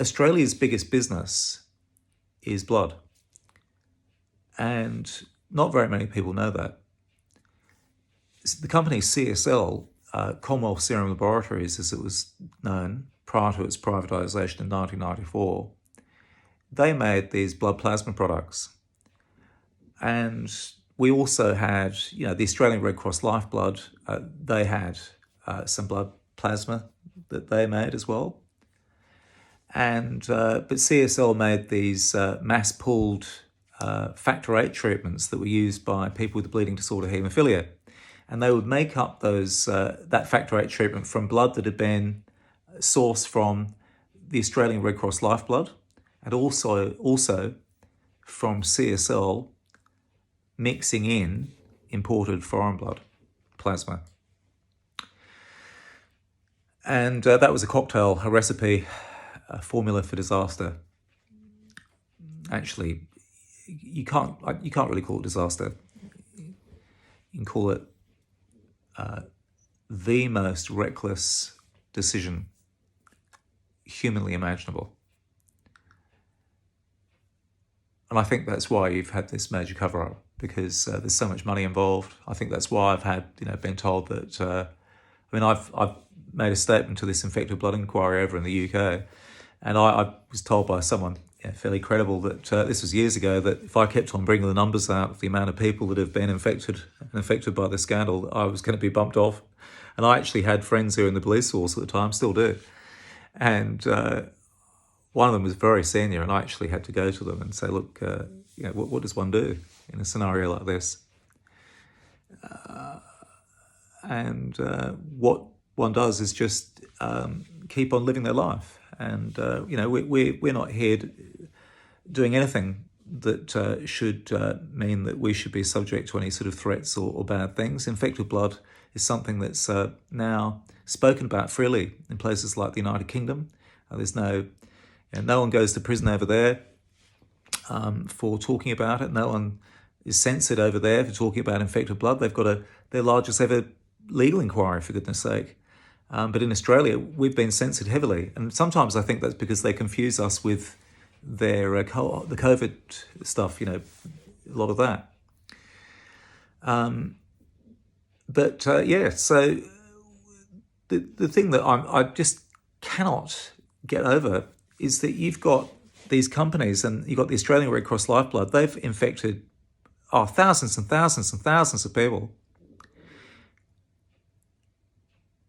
Australia's biggest business is blood. And not very many people know that. The company CSL, Commonwealth Serum Laboratories, as it was known prior to its privatisation in 1994, they made these blood plasma products. And we also had, the Australian Red Cross Lifeblood, they had some blood plasma that they made as well. And but CSL made these mass-pooled factor VIII treatments that were used by people with the bleeding disorder haemophilia. And they would make up those that factor VIII treatment from blood that had been sourced from the Australian Red Cross Lifeblood, and also from CSL mixing in imported foreign blood plasma. And that was a cocktail, a recipe, a formula for disaster. Actually, you can't really call it disaster. You can call it the most reckless decision humanly imaginable. And I think that's why you've had this major cover-up, because there's so much money involved. I think that's why I've had, been told that. I've made a statement to this infected blood inquiry over in the UK, and I was told by someone fairly credible that this was years ago, that if I kept on bringing the numbers out of the amount of people that have been infected by the scandal, I was going to be bumped off. And I actually had friends who were in the police force at the time, still do. And one of them was very senior, and I actually had to go to them and say, look, what does one do in a scenario like this? What one does is just keep on living their life. And, we're not here doing anything that should mean that we should be subject to any sort of threats or bad things. Infected blood is something that's now spoken about freely in places like the United Kingdom. There's no one goes to prison over there for talking about it. No one is censored over there for talking about infected blood. They've got their largest ever legal inquiry, for goodness sake. But in Australia, we've been censored heavily. And sometimes I think that's because they confuse us with their the COVID stuff, a lot of that. So the thing that I just cannot get over is that you've got these companies, and you've got the Australian Red Cross Lifeblood. They've infected thousands and thousands and thousands of people.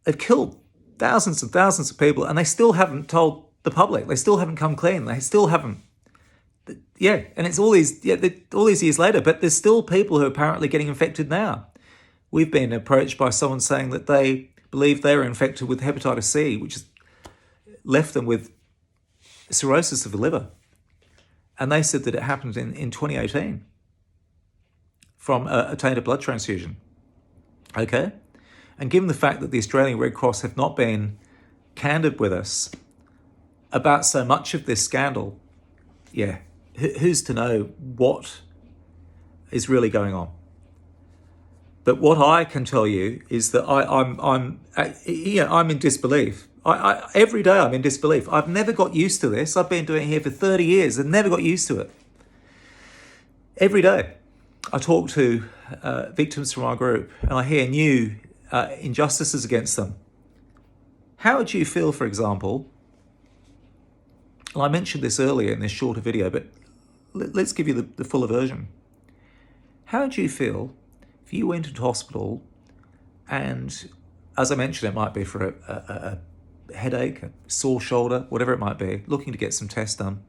They've killed thousands and thousands of people, and they still haven't told the public. They still haven't come clean. They still haven't. And it's all these years later, but there's still people who are apparently getting infected now. We've been approached by someone saying that they believe they were infected with hepatitis C, which has left them with cirrhosis of the liver. And they said that it happened in 2018 from a tainted blood transfusion. Okay? And given the fact that the Australian Red Cross have not been candid with us about so much of this scandal, who's to know what is really going on? But what I can tell you is that I'm in disbelief. Every day I'm in disbelief. I've never got used to this. I've been doing it here for 30 years and never got used to it. Every day I talk to victims from our group, and I hear new injustices against them. How would you feel, for example, and I mentioned this earlier in this shorter video, but let's give you the fuller version. How would you feel if you went into hospital and, as I mentioned, it might be for a headache, a sore shoulder, whatever it might be, looking to get some tests done,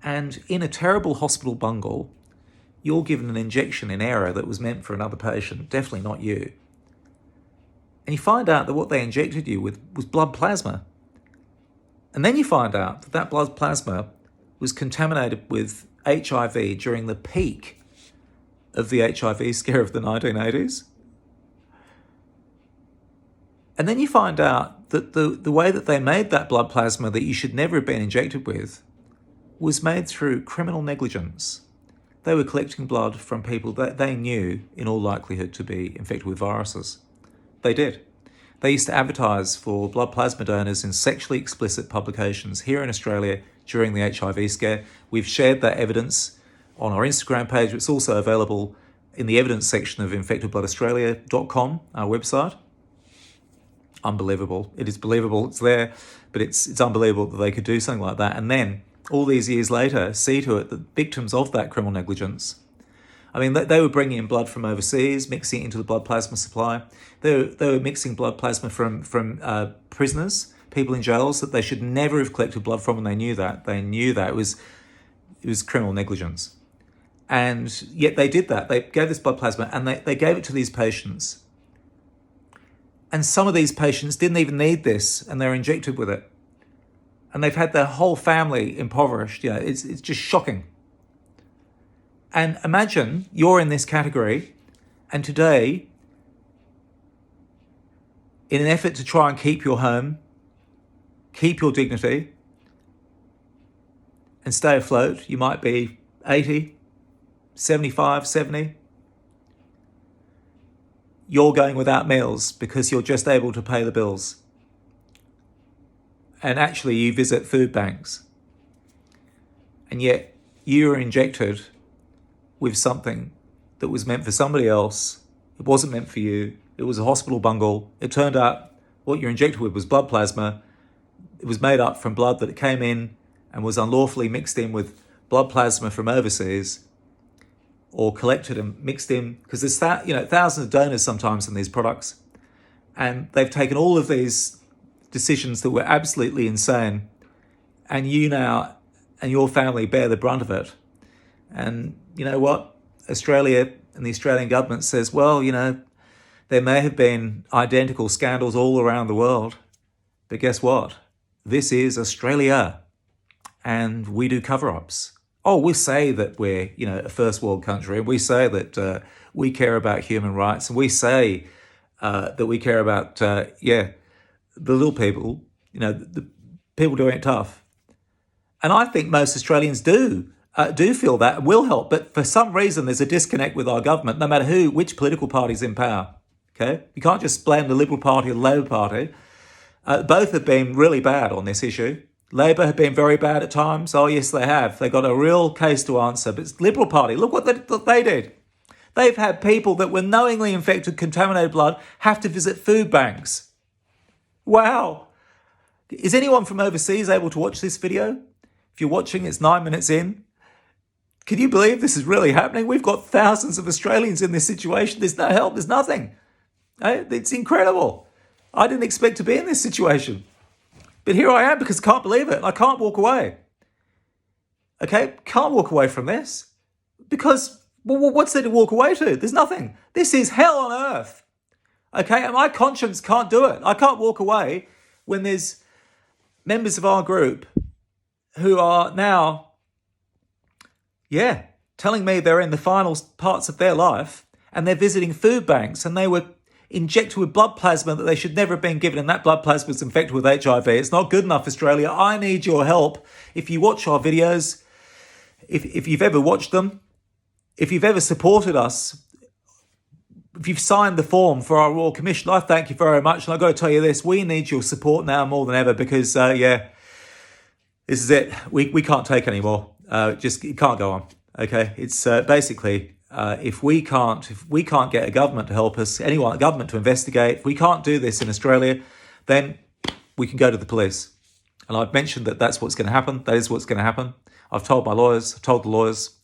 and in a terrible hospital bungle, you're given an injection in error that was meant for another patient, definitely not you. And you find out that what they injected you with was blood plasma. And then you find out that that blood plasma was contaminated with HIV during the peak of the HIV scare of the 1980s. And then you find out that the way that they made that blood plasma that you should never have been injected with was made through criminal negligence. They were collecting blood from people that they knew in all likelihood to be infected with viruses. They did. They used to advertise for blood plasma donors in sexually explicit publications here in Australia during the HIV scare. We've shared that evidence on our Instagram page. It's also available in the evidence section of infectedbloodaustralia.com, our website. Unbelievable. It is believable it's there, but it's unbelievable that they could do something like that. And then, all these years later, see to it that victims of that criminal negligence, I mean, they were bringing in blood from overseas, mixing it into the blood plasma supply. They were mixing blood plasma from prisoners, people in jails that they should never have collected blood from, and they knew that. They knew that. It was criminal negligence. And yet they did that. They gave this blood plasma and they gave it to these patients. And some of these patients didn't even need this, and they're injected with it. And they've had their whole family impoverished. You know, it's just shocking. And imagine you're in this category, and today, in an effort to try and keep your home, keep your dignity, and stay afloat, you might be 80, 75, 70. You're going without meals because you're just able to pay the bills. And actually you visit food banks. And yet you are injected with something that was meant for somebody else. It wasn't meant for you. It was a hospital bungle. It turned out what you're injected with was blood plasma. It was made up from blood that came in and was unlawfully mixed in with blood plasma from overseas, or collected and mixed in, because there's thousands of donors sometimes in these products, and they've taken all of these decisions that were absolutely insane, and you now and your family bear the brunt of it. And you know what? Australia and the Australian government says, well, there may have been identical scandals all around the world, but guess what? This is Australia, and we do cover-ups. Oh, we say that we're, a first world country, and we say that we care about human rights, and we say that we care about, the little people, the people doing it tough. And I think most Australians do feel that and will help. But for some reason, there's a disconnect with our government, no matter which political party's in power. Okay, you can't just blame the Liberal Party or the Labor Party. Both have been really bad on this issue. Labor have been very bad at times. Oh, yes, they have. They've got a real case to answer. But it's the Liberal Party. Look what they did. They've had people that were knowingly infected with contaminated blood have to visit food banks. Wow. Is anyone from overseas able to watch this video? If you're watching, it's 9 minutes in. Can you believe this is really happening? We've got thousands of Australians in this situation. There's no help. There's nothing. It's incredible. I didn't expect to be in this situation. But here I am because I can't believe it. I can't walk away. Okay? Can't walk away from this. Because, what's there to walk away to? There's nothing. This is hell on earth. Okay? And my conscience can't do it. I can't walk away when there's members of our group who are now, telling me they're in the final parts of their life and they're visiting food banks and they were injected with blood plasma that they should never have been given, and that blood plasma is infected with HIV. It's not good enough, Australia. I need your help. If you watch our videos, if you've ever watched them, if you've ever supported us, if you've signed the form for our Royal Commission, I thank you very much. And I've got to tell you this, we need your support now more than ever because, this is it. We can't take anymore. It can't go on. Okay, it's basically... If we can't get a government to help us, a government to investigate, if we can't do this in Australia, then we can go to the police. And I've mentioned that that's what's going to happen. That is what's going to happen. I've told my lawyers, I've told the lawyers,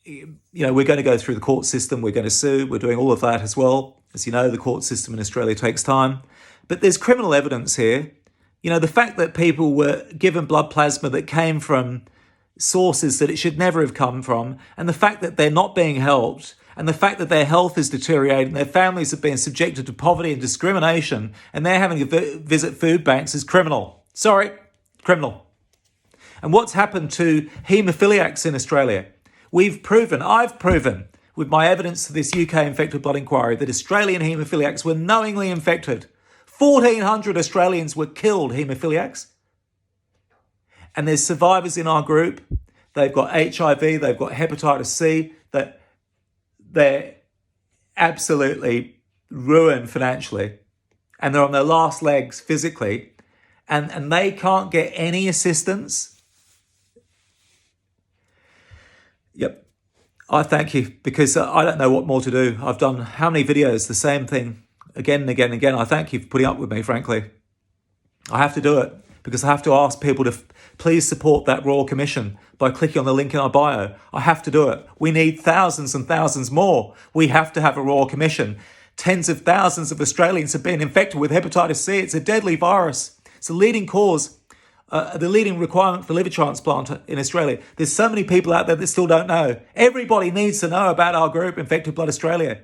we're going to go through the court system. We're going to sue. We're doing all of that as well. As you know, the court system in Australia takes time. But there's criminal evidence here. The fact that people were given blood plasma that came from sources that it should never have come from, and the fact that they're not being helped, and the fact that their health is deteriorating, their families have been subjected to poverty and discrimination, and they're having to visit food banks is criminal. Sorry, criminal. And what's happened to haemophiliacs in Australia? I've proven with my evidence to this UK infected blood inquiry that Australian haemophiliacs were knowingly infected. 1,400 Australians were killed, haemophiliacs. And there's survivors in our group. They've got HIV, they've got hepatitis C, that they're absolutely ruined financially. and they're on their last legs physically, and they can't get any assistance. Yep. I thank you, because I don't know what more to do. I've done how many videos, the same thing again and again and again. I thank you for putting up with me, frankly. I have to do it because I have to ask people to please support that Royal Commission by clicking on the link in our bio. I have to do it. We need thousands and thousands more. We have to have a Royal Commission. Tens of thousands of Australians have been infected with hepatitis C. It's a deadly virus. It's the leading cause, the leading requirement for liver transplant in Australia. There's so many people out there that still don't know. Everybody needs to know about our group, Infected Blood Australia.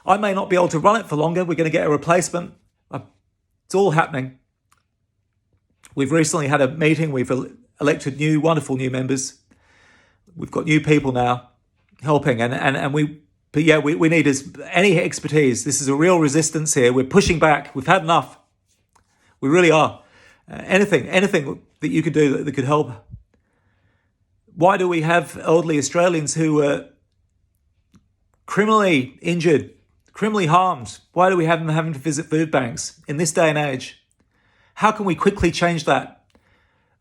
I may not be able to run it for longer. We're going to get a replacement. It's all happening. We've recently had a meeting. We've elected wonderful new members. We've got new people now helping, we need any expertise. This is a real resistance here. We're pushing back. We've had enough. We really are. Anything that you could do that could help. Why do we have elderly Australians who are criminally injured, criminally harmed? Why do we have them having to visit food banks in this day and age? How can we quickly change that?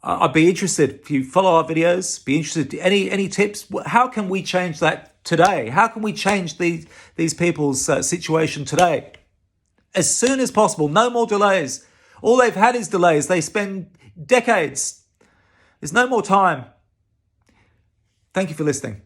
I'd be interested, if you follow our videos, be interested, any tips? How can we change that today? How can we change these people's situation today? As soon as possible, no more delays. All they've had is delays. They spend decades. There's no more time. Thank you for listening.